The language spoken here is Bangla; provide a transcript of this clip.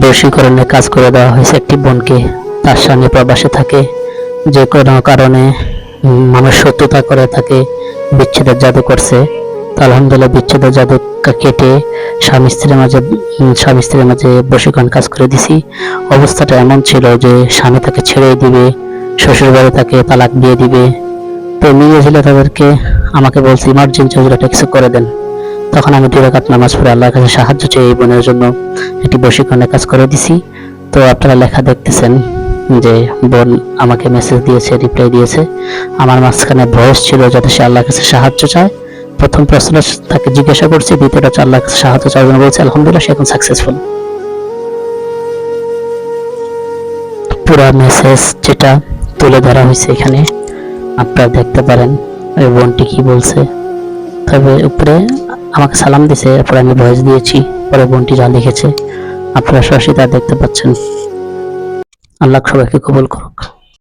বশীকরণের কাজ করে দেওয়া হয়েছে একটি বোনকে। তার স্বামী প্রবাসে থাকে, যে কোনো কারণে মানুষ শত্রুতা করে থাকে, বিচ্ছেদের জাদু করছে। তো আলহামদুলিল্লাহ বিচ্ছেদের জাদু কেটে স্বামী স্ত্রীর মাঝে বশীকরণ কাজ করে দিছি। অবস্থাটা এমন ছিল যে স্বামী তাকে ছেড়ে দিবে, শ্বশুর বাড়ি তাকে তালাক দিয়ে দিবে। তো মেয়ে ছিল তাদেরকে আমাকে বলছে ইমার্জেন্সি হুজুর একটা কিছু করে দেন। তখন আমি 2 রাকাত নামাজ পড়ে আল্লাহর কাছে সাহায্য চেয়ে এই বোনের জন্য একটি বশীকরণের কাজ করে দিছি। তো আপনারা লেখা দেখতেছেন যে বোন আমাকে মেসেজ দিয়েছে, রিপ্লাই দিয়েছে। আমার মাঝখানে ভয়েস ছিল যাতে সে আল্লাহর কাছে সাহায্য চায়। প্রথম প্রশ্ন তাকে জিজ্ঞাসা করছি, দ্বিতীয়টা হচ্ছে আল্লাহর কাছে সাহায্য চাওয়ার জন্য বলছে। আলহামদুলিল্লাহ সে এখন সাকসেসফুল। পুরো মেসেজ যেটা তুলে ধরা হয়েছে এখানে আপনারা দেখতে পারেন ওই বোনটি কি বলছে। তবে উপরে আমাকে সালাম দিছে, এরপরে আমি ভয়েস দিয়েছি, পরে বোনটি যা লিখেছে আপনারা সরাসরি তা দেখতে পাচ্ছেন। আল্লাহ সবাইকে কবুল করুক।